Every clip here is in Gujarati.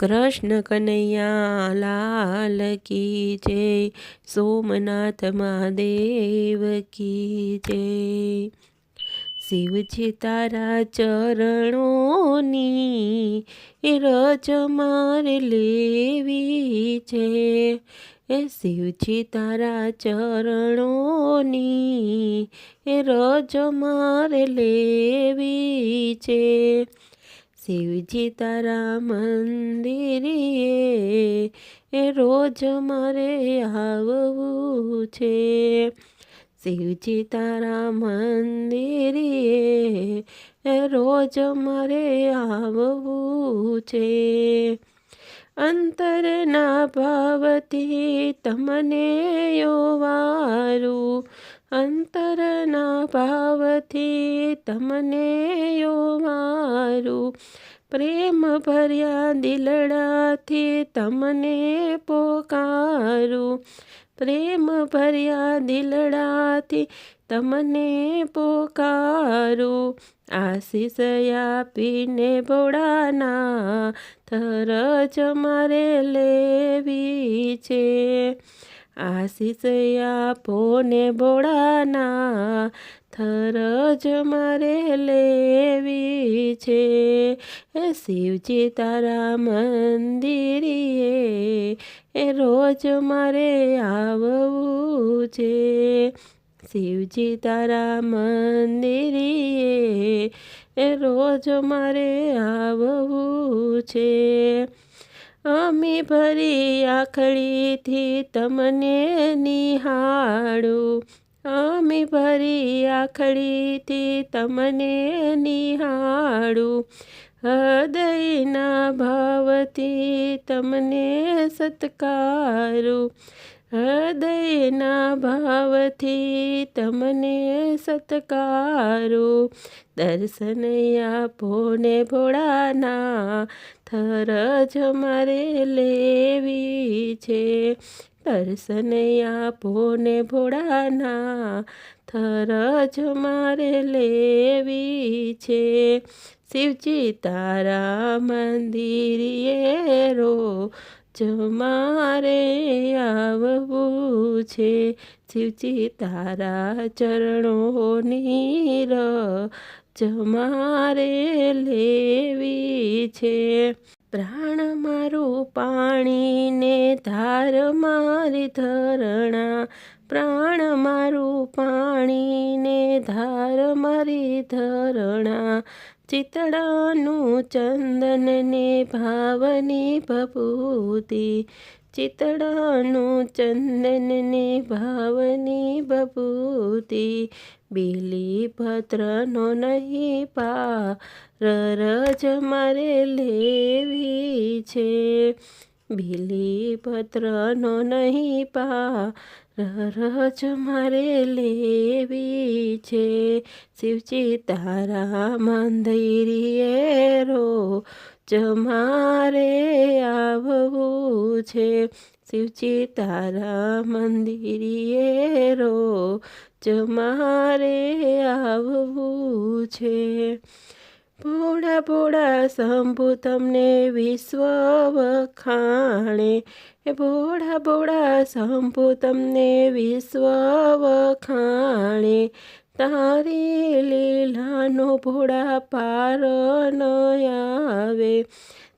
કૃષ્ણ કનૈયા લાલ કી જય, સોમનાથ મહાદેવ કી જય। શિવજી તારા ચરણોની રજ મારે લેવી છે। એ શિવજી તારા ચરણોની રજ મારે લેવી છે। શિવજી તારા મંદિરે રોજ મારે આવવું છે। શિવજી તારા મંદિરે રોજ મારે આવવું છે। અંતરના ભાવથી તમને યોવારું, અંતરના ભાવથી તમને યોવારું, પ્રેમ ભર્યા દિલડાથી તમને પોકારું, પ્રેમ ભર્યા દિલડાથી તમને પોકારું। આશીષ આપીને ભોળાના થરજ મારે લેવી છે। આશીષ આપો ને ભોળાના થરજ મારે લેવી છે। શિવજી તારા મંદિરે રોજ મારે આવવું છે। શિવજી તારા મંદિરે રોજ મારે આવવું છે। અમે ભરી આંખડીથી તમને નિહાળું, અમે ભરી આંખડીથી તમને નિહાળું, હૃદયના ભાવથી તમને સત્કારું, હૃદયના ભાવથી તમને સત્કારું। દર્શન આપો ને ભોળાના થરજ મારે લેવી છે। દર્શન આપો ને ભોળાના થરજ મારે લેવી છે। શિવજી તારા મંદિરે રોજ મારે આવવું છે। શિવજી તારા ચરણોની રજ મારે લેવી છે। પ્રાણ મારું પાણીને ધાર મારી ધરણા, પ્રાણ મારું પાણીને ધાર મારી ધરણા, ચિતડાનું ચંદન ને ભાવની ભભૂતિ, ચિતડાનું ચંદન ને ભાવની ભભૂતિ, બીલીપત્રનો નહીં પારજ મારે લેવી છે। બીલીપત્રનો નહીં પારજ મારે લેવી છે। શિવજી તારા મંદિરે રોજ મારે આવવું છે। શિવજી તારા મંદિરે રોજ મારે આવવું છે। ભોળા ભોળા શંભુ તમને વિશ્વ વખાણે, ભોળા ભોળા શંભુ તમને વિશ્વ વખાણે, તારી લીલાનો ભોળા પાર ન આવે,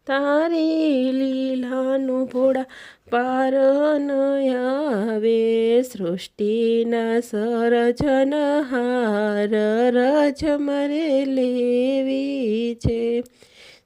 તારી લીલાનો ભોળા પાર ન આવે। સૃષ્ટિના સર્જનહાર રજ મારે લેવી છે।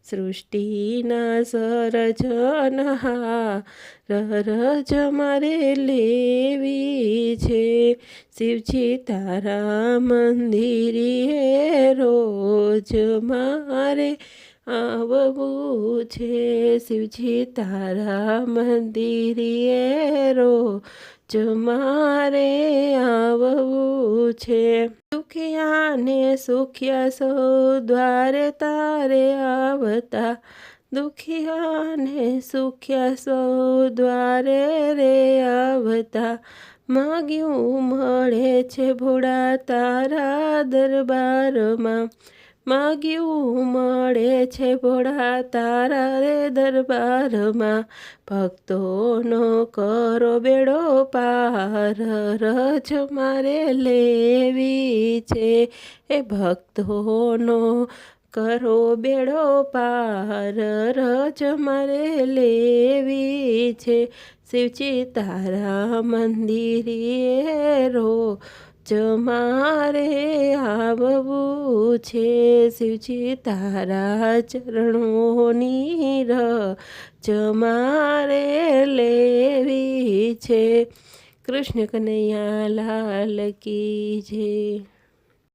સૃષ્ટિના સર્જનહાર રજ મારે લેવી છે। શિવજી તારા મંદિરે રોજ મારે આવવું છે। શિવજી તારા મંદિરે રોજ મારે આવવું છે। દુખિયાને સુખ્યા સૌ દ્વારે તારે આવતા, દુખિયાને સુખ્યા સૌ દ્વારે રે આવતા, માગ્યું મળે છે ભોળા તારા દરબારમાં, માગ્યું મળે છે ભોળા તારા રે દરબારમાં, ભક્તોનો કરો બેડો પાર, રજ મારે લેવી છે એ ભક્તોનો કરો બેડો પાર, રજ મારે લેવી છે શિવજી તારા મંદિરે રોજ મારે આવવું છે, શિવજી તારા ચરણોની રજ મારે લેવી છે. કૃષ્ણ કનૈયા લાલ કી જય.